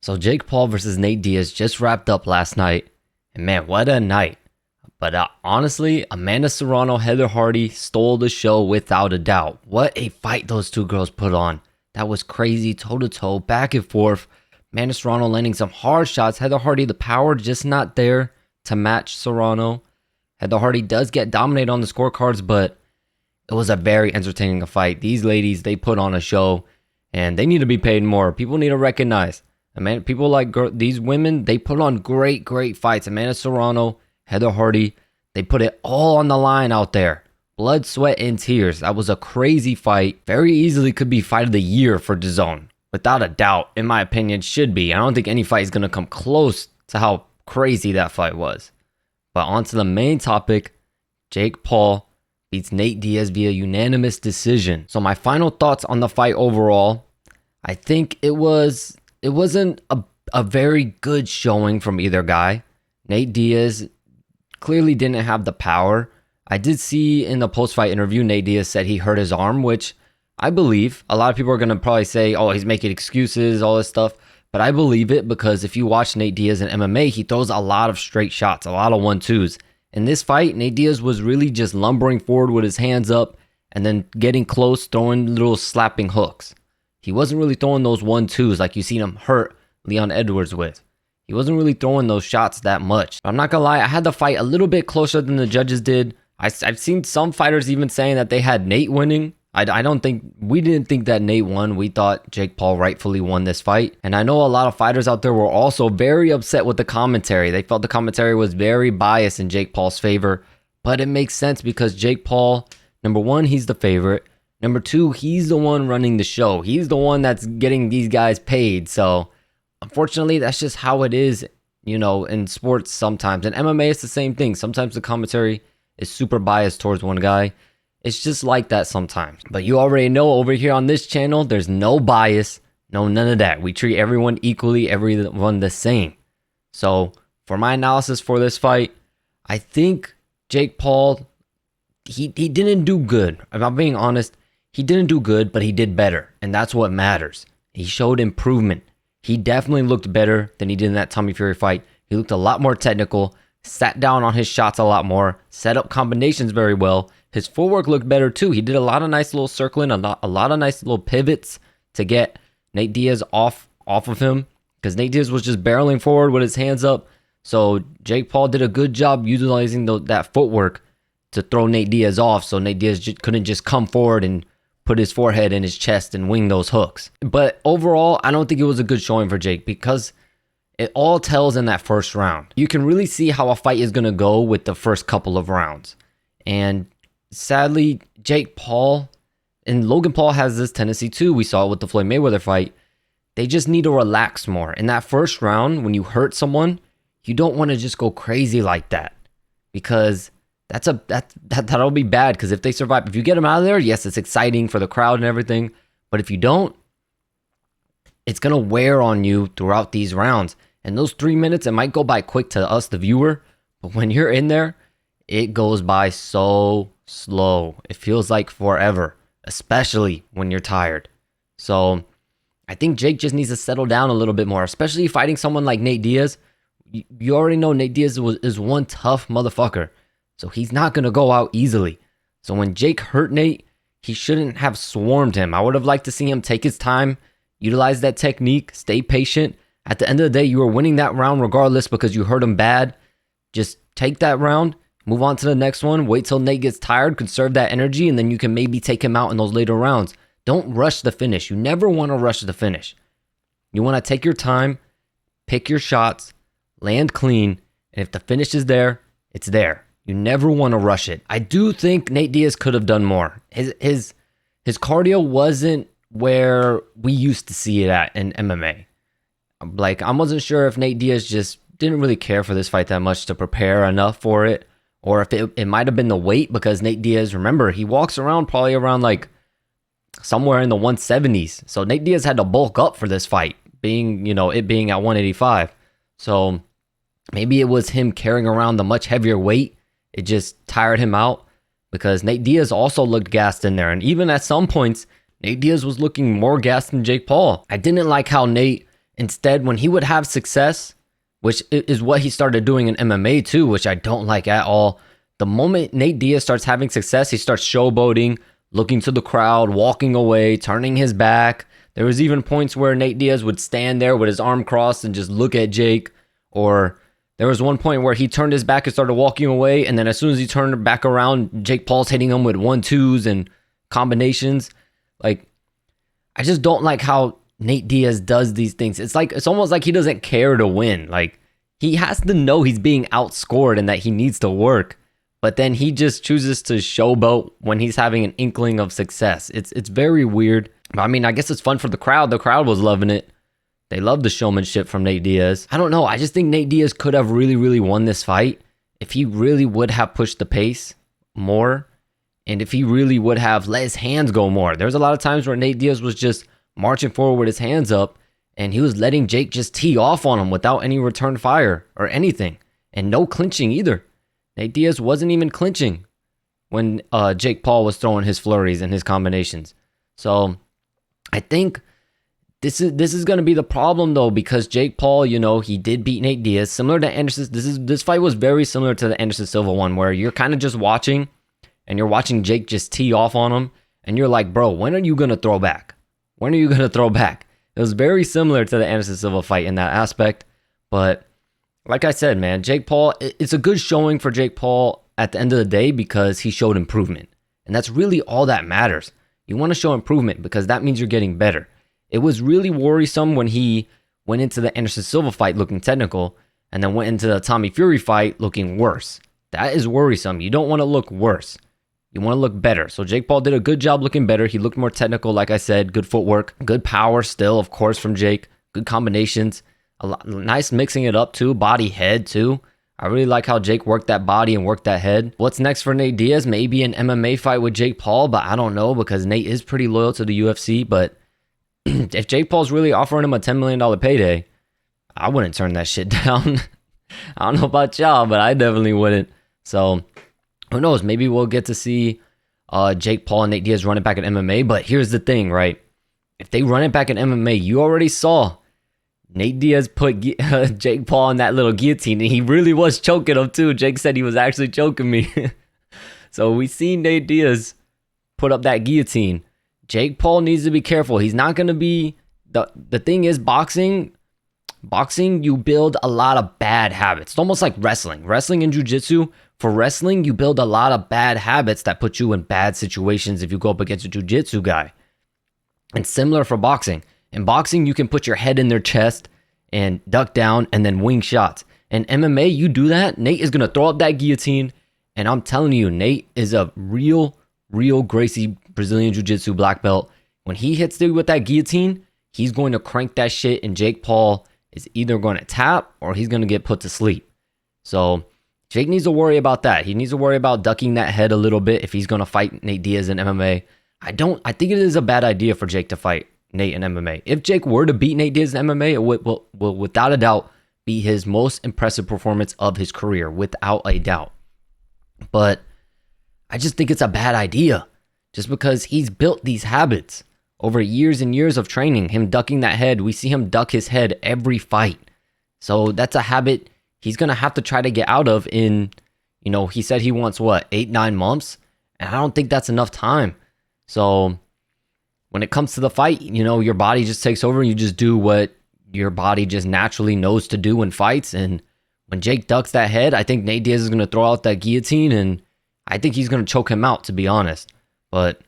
So Jake Paul versus Nate Diaz just wrapped up last night. And man, what a night. But honestly, Amanda Serrano, Heather Hardy stole the show without a doubt. What a fight those two girls put on. That was crazy, toe-to-toe, back and forth. Amanda Serrano landing some hard shots. Heather Hardy, the power just not there to match Serrano. Heather Hardy does get dominated on the scorecards, but it was a very entertaining fight. These ladies, they put on a show, and they need to be paid more. People need to recognize. People like these women, they put on great fights. Amanda Serrano, Heather Hardy, they put it all on the line out there. Blood, sweat, and tears. That was a crazy fight. Very easily could be fight of the year for DAZN. Without a doubt, in my opinion, should be. I don't think any fight is going to come close to how crazy that fight was. But on to the main topic, Jake Paul beats Nate Diaz via unanimous decision. So my final thoughts on the fight overall, I think it wasn't a very good showing from either guy. Nate Diaz clearly didn't have the power. I did see in the post-fight interview, Nate Diaz said he hurt his arm, which I believe. A lot of people are going to probably say, oh, he's making excuses, all this stuff. But I believe it because if you watch Nate Diaz in MMA, he throws a lot of straight shots, a lot of 1-2s. In this fight, Nate Diaz was really just lumbering forward with his hands up and then getting close, throwing little slapping hooks. He wasn't really throwing those 1-2s like you seen him hurt Leon Edwards with. He wasn't really throwing those shots that much. I'm not gonna lie, I had the fight a little bit closer than the judges did. I've seen some fighters even saying that they had Nate winning. We didn't think that Nate won. We thought Jake Paul rightfully won this fight. And I know a lot of fighters out there were also very upset with the commentary. They felt the commentary was very biased in Jake Paul's favor. But it makes sense because Jake Paul, number one, he's the favorite. Number two, he's the one running the show. He's the one that's getting these guys paid. So unfortunately, that's just how it is, in sports sometimes. In MMA, it's the same thing. Sometimes the commentary is super biased towards one guy. It's just like that sometimes. But you already know over here on this channel, there's no bias, none of that. We treat everyone equally, everyone the same. So for my analysis for this fight, I think Jake Paul, he didn't do good. If I'm being honest, he didn't do good, but he did better. And that's what matters. He showed improvement. He definitely looked better than he did in that Tommy Fury fight. He looked a lot more technical, sat down on his shots a lot more, set up combinations very well. His footwork looked better too. He did a lot of nice little circling, a lot of nice little pivots to get Nate Diaz off of him because Nate Diaz was just barreling forward with his hands up. So Jake Paul did a good job utilizing that footwork to throw Nate Diaz off so Nate Diaz couldn't just come forward and put his forehead in his chest and wing those hooks. But overall, I don't think it was a good showing for Jake because it all tells in that first round. You can really see how a fight is going to go with the first couple of rounds. And sadly, Jake Paul and Logan Paul has this tendency too. We saw it with the Floyd Mayweather fight. They just need to relax more. In that first round, when you hurt someone, you don't want to just go crazy like that because that'll be bad. Because if they survive, if you get them out of there, yes, it's exciting for the crowd and everything. But if you don't, it's gonna wear on you throughout these rounds. And those 3 minutes, it might go by quick to us, the viewer, but when you're in there, it goes by so slow. It feels like forever, especially when you're tired. So I think Jake just needs to settle down a little bit more, especially fighting someone like Nate Diaz. You already know Nate Diaz is one tough motherfucker. So he's not going to go out easily. So when Jake hurt Nate, he shouldn't have swarmed him. I would have liked to see him take his time, utilize that technique, stay patient. At the end of the day, you were winning that round regardless because you hurt him bad. Just take that round, move on to the next one, wait till Nate gets tired, conserve that energy, and then you can maybe take him out in those later rounds. Don't rush the finish. You never want to rush the finish. You want to take your time, pick your shots, land clean, and if the finish is there, it's there. You never want to rush it. I do think Nate Diaz could have done more. His cardio wasn't where we used to see it at in MMA. Like, I wasn't sure if Nate Diaz just didn't really care for this fight that much to prepare enough for it, or if it might have been the weight because Nate Diaz, remember, he walks around probably around like somewhere in the 170s. So Nate Diaz had to bulk up for this fight, being at 185. So maybe it was him carrying around the much heavier weight. It just tired him out because Nate Diaz also looked gassed in there. And even at some points, Nate Diaz was looking more gassed than Jake Paul. I didn't like how Nate Instead, when he would have success, which is what he started doing in MMA too, which I don't like at all. The moment Nate Diaz starts having success, he starts showboating, looking to the crowd, walking away, turning his back. There was even points where Nate Diaz would stand there with his arm crossed and just look at Jake. Or there was one point where he turned his back and started walking away, and then as soon as he turned back around, Jake Paul's hitting him with 1-2s and combinations. Like, I just don't like how Nate Diaz does these things. It's almost like he doesn't care to win. Like, he has to know he's being outscored and that he needs to work, but then he just chooses to showboat when he's having an inkling of success. It's very weird. I mean, I guess it's fun for the crowd. The crowd was loving it. They loved the showmanship from Nate Diaz. I don't know. I just think Nate Diaz could have really, really won this fight if he really would have pushed the pace more, and if he really would have let his hands go more. There's a lot of times where Nate Diaz was just marching forward with his hands up, and he was letting Jake just tee off on him without any return fire or anything, and no clinching either. Nate Diaz wasn't even clinching when Jake Paul was throwing his flurries and his combinations. So I think this is going to be the problem, though, because Jake Paul, he did beat Nate Diaz, similar to Anderson. This fight was very similar to the Anderson Silva one, where you're kind of just watching, and you're watching Jake just tee off on him, and you're like, bro, when are you going to throw back? When are you going to throw back? It was very similar to the Anderson Silva fight in that aspect. But like I said, man, Jake Paul, it's a good showing for Jake Paul at the end of the day because he showed improvement. And that's really all that matters. You want to show improvement because that means you're getting better. It was really worrisome when he went into the Anderson Silva fight looking technical and then went into the Tommy Fury fight looking worse. That is worrisome. You don't want to look worse. You want to look better. So Jake Paul did a good job looking better. He looked more technical, like I said. Good footwork. Good power still, of course, from Jake. Good combinations. Nice mixing it up, too. Body, head, too. I really like how Jake worked that body and worked that head. What's next for Nate Diaz? Maybe an MMA fight with Jake Paul, but I don't know because Nate is pretty loyal to the UFC. But if Jake Paul's really offering him a $10 million payday, I wouldn't turn that shit down. I don't know about y'all, but I definitely wouldn't. So who knows? Maybe we'll get to see Jake Paul and Nate Diaz run it back at MMA. But here's the thing, right? If they run it back at MMA, you already saw Nate Diaz put Jake Paul in that little guillotine, and he really was choking him too. Jake said he was actually choking me. So we see Nate Diaz put up that guillotine. Jake Paul needs to be careful. He's not going to be... The thing is, boxing, you build a lot of bad habits. It's almost like wrestling. Wrestling and jiu-jitsu, for wrestling, you build a lot of bad habits that put you in bad situations if you go up against a jiu-jitsu guy. And similar for boxing. In boxing, you can put your head in their chest and duck down and then wing shots. In MMA, you do that, Nate is going to throw up that guillotine. And I'm telling you, Nate is a real Gracie Brazilian Jiu-Jitsu black belt. When he hits you with that guillotine, he's going to crank that shit, and Jake Paul is either going to tap or he's going to get put to sleep. So Jake needs to worry about that. He needs to worry about ducking that head a little bit if he's going to fight Nate Diaz in MMA. I think it is a bad idea for Jake to fight Nate in MMA. If Jake were to beat Nate Diaz in MMA, it will without a doubt be his most impressive performance of his career, without a doubt. But I just think it's a bad idea just because he's built these habits over years and years of training. Him ducking that head, we see him duck his head every fight. So that's a habit he's going to have to try to get out of in, he said he wants 8-9 months? And I don't think that's enough time. So when it comes to the fight, your body just takes over and you just do what your body just naturally knows to do in fights. And when Jake ducks that head, I think Nate Diaz is going to throw out that guillotine, and I think he's going to choke him out, to be honest. But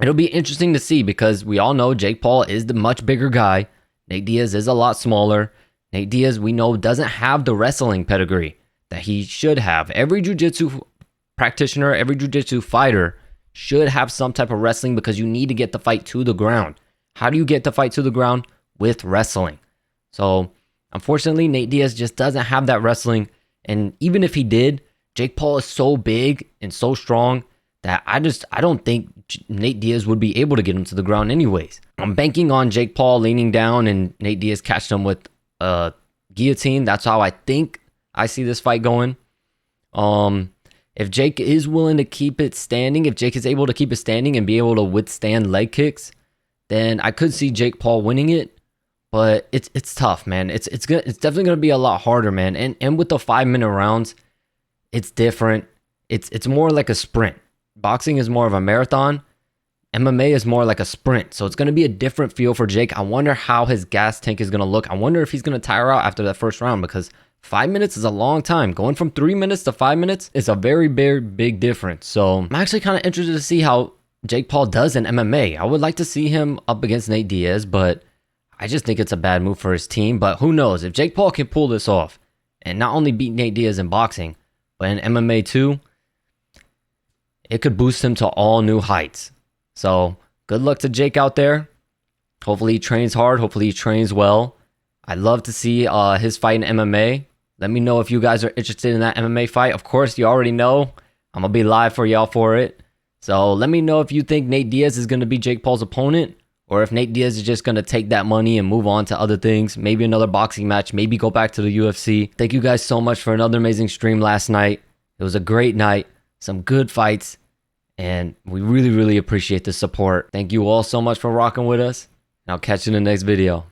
it'll be interesting to see because we all know Jake Paul is the much bigger guy. Nate Diaz is a lot smaller. Nate Diaz, we know, doesn't have the wrestling pedigree that he should have. Every jiu-jitsu practitioner, every jiu-jitsu fighter should have some type of wrestling because you need to get the fight to the ground. How do you get the fight to the ground? With wrestling. So, unfortunately, Nate Diaz just doesn't have that wrestling. And even if he did, Jake Paul is so big and so strong that I don't think Nate Diaz would be able to get him to the ground anyways. I'm banking on Jake Paul leaning down and Nate Diaz catching him with a guillotine. That's how I think I see this fight going. If Jake is willing to keep it standing, if Jake is able to keep it standing and be able to withstand leg kicks, then I could see Jake Paul winning it. but it's tough, man. It's definitely gonna be a lot harder, man. And with the 5-minute rounds, it's different. It's more like a sprint. Boxing is more of a marathon. MMA is more like a sprint. So it's gonna be a different feel for Jake. I wonder how his gas tank is gonna look. I wonder if he's gonna tire out after that first round, because 5 minutes is a long time. Going from 3 minutes to 5 minutes is a very big difference. So I'm actually kind of interested to see how Jake Paul does in MMA. I would like to see him up against Nate Diaz, but I just think it's a bad move for his team. But who knows? If Jake Paul can pull this off and not only beat Nate Diaz in boxing, but in MMA too, it could boost him to all new heights. So good luck to Jake out there. Hopefully he trains hard. Hopefully he trains well. I'd love to see his fight in MMA. Let me know if you guys are interested in that MMA fight. Of course, you already know. I'm going to be live for y'all for it. So let me know if you think Nate Diaz is going to be Jake Paul's opponent, or if Nate Diaz is just going to take that money and move on to other things. Maybe another boxing match. Maybe go back to the UFC. Thank you guys so much for another amazing stream last night. It was a great night. Some good fights. And we really appreciate the support. Thank you all so much for rocking with us. And I'll catch you in the next video.